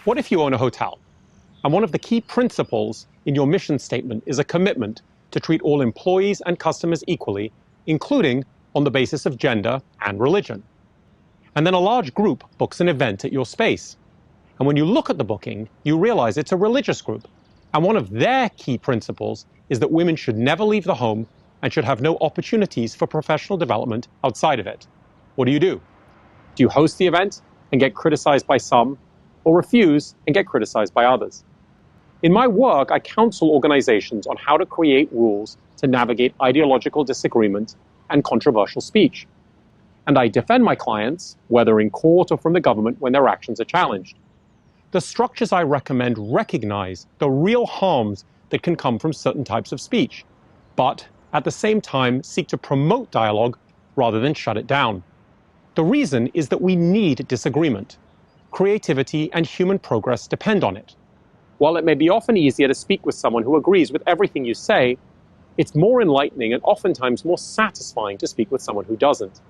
What if you own a hotel, and one of the key principles in your mission statement is a commitment to treat all employees and customers equally, including on the basis of gender and religion? And then a large group books an event at your space. And when you look at the booking, you realize it's a religious group. And one of their key principles is that women should never leave the home and should have no opportunities for professional development outside of it. What do? Do you host the event and get criticized by some, or refuse and get criticized by others? In my work, I counsel organizations on how to create rules to navigate ideological disagreement and controversial speech. And I defend my clients, whether in court or from the government, when their actions are challenged. The structures I recommend recognize the real harms that can come from certain types of speech, but at the same time seek to promote dialogue rather than shut it down. The reason is that we need disagreement. Creativity and human progress depend on it. While it may be often easier to speak with someone who agrees with everything you say, it's more enlightening and oftentimes more satisfying to speak with someone who doesn't.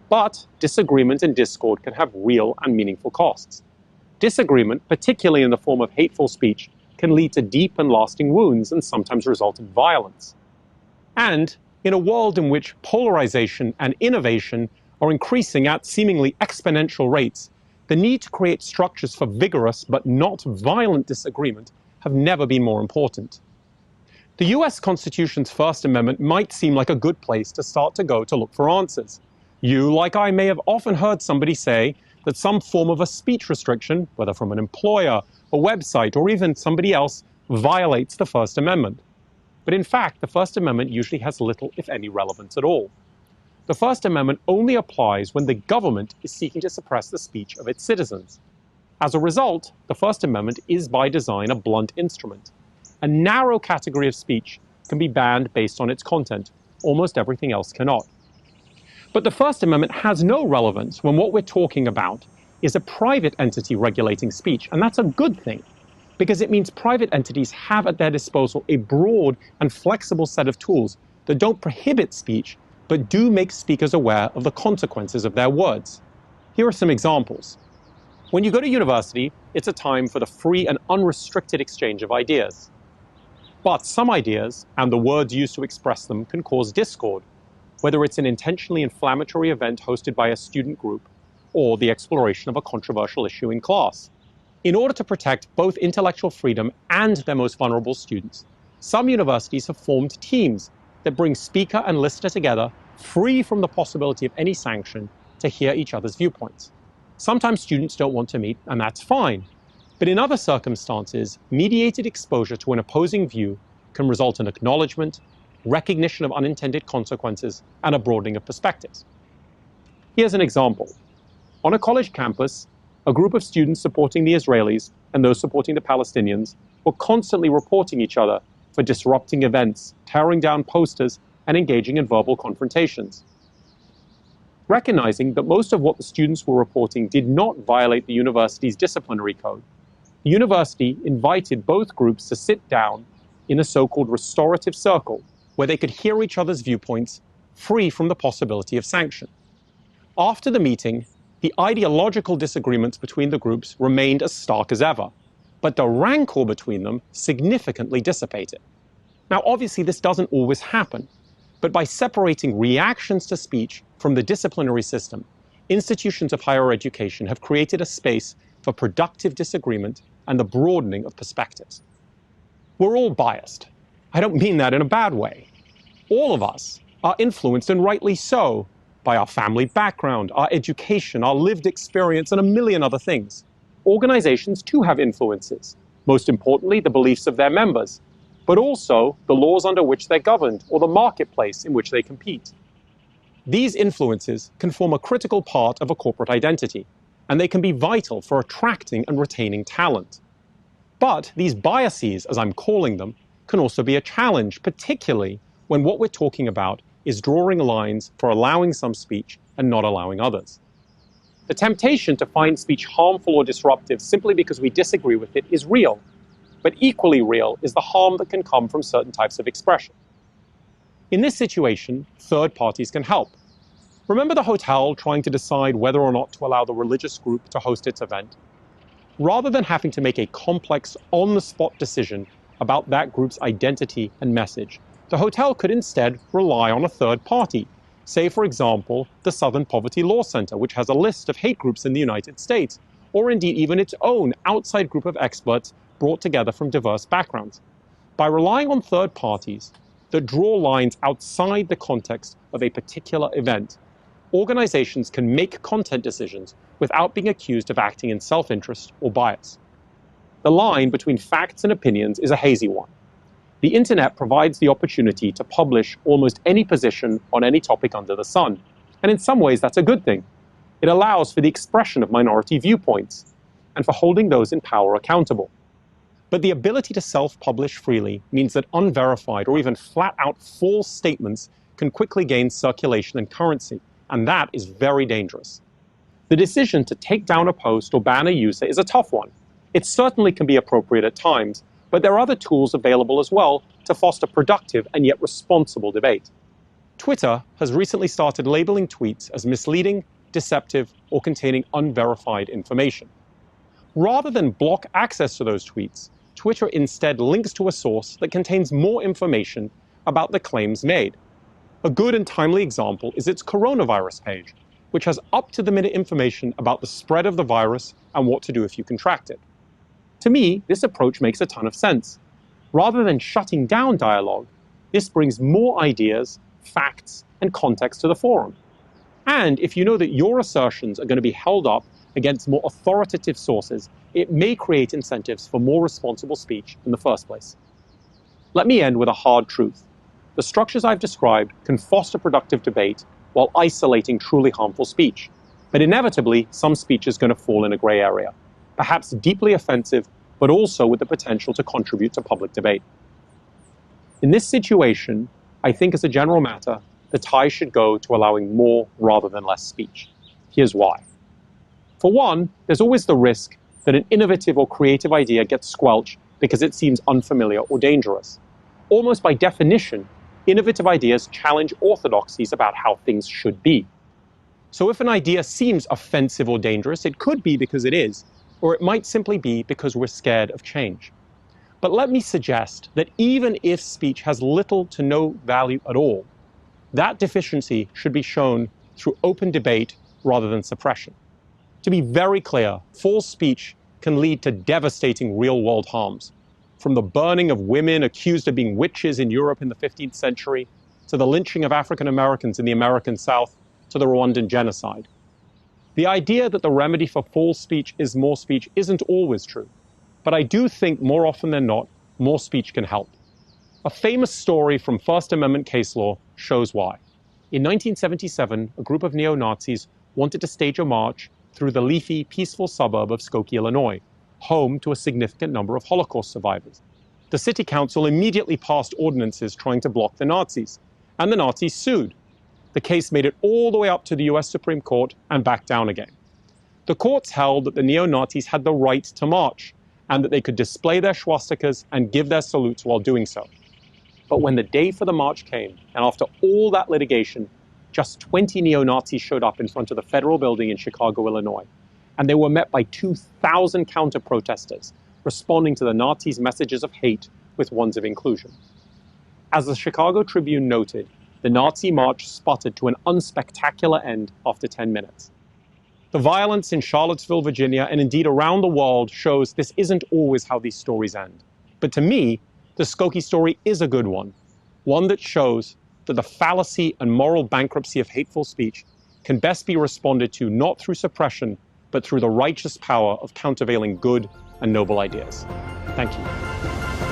But disagreement and discord can have real and meaningful costs. Disagreement, particularly in the form of hateful speech, can lead to deep and lasting wounds and sometimes result in violence. And in a world in which polarization and innovation are increasing at seemingly exponential rates, the need to create structures for vigorous but not violent disagreement have never been more important. The US Constitution's First Amendment might seem like a good place to start to go to look for answers. You, like I, may have often heard somebody say that some form of a speech restriction, whether from an employer, a website, or even somebody else, violates the First Amendment. But in fact, the First Amendment usually has little, if any, relevance at all. The First Amendment only applies when the government is seeking to suppress the speech of its citizens. As a result, the First Amendment is by design a blunt instrument. A narrow category of speech can be banned based on its content. Almost everything else cannot. But the First Amendment has no relevance when what we're talking about is a private entity regulating speech, and that's a good thing, because it means private entities have at their disposal a broad and flexible set of tools that don't prohibit speech, but do make speakers aware of the consequences of their words. Here are some examples. When you go to university, it's a time for the free and unrestricted exchange of ideas. But some ideas, and the words used to express them, can cause discord, whether it's an intentionally inflammatory event hosted by a student group or the exploration of a controversial issue in class. In order to protect both intellectual freedom and their most vulnerable students, some universities have formed teams that bring speaker and listener together, free from the possibility of any sanction, to hear each other's viewpoints. Sometimes students don't want to meet, and that's fine. But in other circumstances, mediated exposure to an opposing view can result in acknowledgement, recognition of unintended consequences, and a broadening of perspectives. Here's an example. On a college campus, a group of students supporting the Israelis and those supporting the Palestinians were constantly reporting each other for disrupting events, tearing down posters, and engaging in verbal confrontations. Recognizing that most of what the students were reporting did not violate the university's disciplinary code, the university invited both groups to sit down in a so-called restorative circle, where they could hear each other's viewpoints, free from the possibility of sanction. After the meeting, the ideological disagreements between the groups remained as stark as ever, but the rancor between them significantly dissipated. Now, obviously, this doesn't always happen, but by separating reactions to speech from the disciplinary system, institutions of higher education have created a space for productive disagreement and the broadening of perspectives. We're all biased. I don't mean that in a bad way. All of us are influenced, and rightly so, by our family background, our education, our lived experience, and a million other things. Organizations too have influences, most importantly the beliefs of their members, but also the laws under which they're governed or the marketplace in which they compete. These influences can form a critical part of a corporate identity, and they can be vital for attracting and retaining talent. But these biases, as I'm calling them, can also be a challenge, particularly when what we're talking about is drawing lines for allowing some speech and not allowing others. The temptation to find speech harmful or disruptive simply because we disagree with it is real, but equally real is the harm that can come from certain types of expression. In this situation, third parties can help. Remember the hotel trying to decide whether or not to allow the religious group to host its event? Rather than having to make a complex, on-the-spot decision about that group's identity and message, the hotel could instead rely on a third party. Say, for example, the Southern Poverty Law Center, which has a list of hate groups in the United States, or indeed even its own outside group of experts brought together from diverse backgrounds. By relying on third parties that draw lines outside the context of a particular event, organizations can make content decisions without being accused of acting in self-interest or bias. The line between facts and opinions is a hazy one. The internet provides the opportunity to publish almost any position on any topic under the sun, and in some ways that's a good thing. It allows for the expression of minority viewpoints and for holding those in power accountable. But the ability to self-publish freely means that unverified or even flat-out false statements can quickly gain circulation and currency, and that is very dangerous. The decision to take down a post or ban a user is a tough one. It certainly can be appropriate at times, but there are other tools available as well to foster productive and yet responsible debate. Twitter has recently started labeling tweets as misleading, deceptive, or containing unverified information. Rather than block access to those tweets, Twitter instead links to a source that contains more information about the claims made. A good and timely example is its coronavirus page, which has up-to-the-minute information about the spread of the virus and what to do if you contract it. To me, this approach makes a ton of sense. Rather than shutting down dialogue, this brings more ideas, facts, and context to the forum. And if you know that your assertions are going to be held up against more authoritative sources, it may create incentives for more responsible speech in the first place. Let me end with a hard truth. The structures I've described can foster productive debate while isolating truly harmful speech. But inevitably, some speech is going to fall in a gray area, perhaps deeply offensive, but also with the potential to contribute to public debate. In this situation, I think as a general matter, the tie should go to allowing more rather than less speech. Here's why. For one, there's always the risk that an innovative or creative idea gets squelched because it seems unfamiliar or dangerous. Almost by definition, innovative ideas challenge orthodoxies about how things should be. So if an idea seems offensive or dangerous, it could be because it is, or it might simply be because we're scared of change. But let me suggest that even if speech has little to no value at all, that deficiency should be shown through open debate rather than suppression. To be very clear, false speech can lead to devastating real-world harms, from the burning of women accused of being witches in Europe in the 15th century, to the lynching of African Americans in the American South, to the Rwandan genocide. The idea that the remedy for false speech is more speech isn't always true, but I do think more often than not, more speech can help. A famous story from First Amendment case law shows why. In 1977, a group of neo-Nazis wanted to stage a march through the leafy, peaceful suburb of Skokie, Illinois, home to a significant number of Holocaust survivors. The city council immediately passed ordinances trying to block the Nazis, and the Nazis sued. The case made it all the way up to the US Supreme Court and back down again. The courts held that the neo-Nazis had the right to march, and that they could display their swastikas and give their salutes while doing so. But when the day for the march came, and after all that litigation, just 20 neo-Nazis showed up in front of the federal building in Chicago, Illinois, and they were met by 2,000 counter-protesters, responding to the Nazis' messages of hate with ones of inclusion. As the Chicago Tribune noted, the Nazi march sputtered to an unspectacular end after 10 minutes. The violence in Charlottesville, Virginia, and indeed around the world shows this isn't always how these stories end. But to me, the Skokie story is a good one that shows that the fallacy and moral bankruptcy of hateful speech can best be responded to not through suppression, but through the righteous power of countervailing good and noble ideas. Thank you.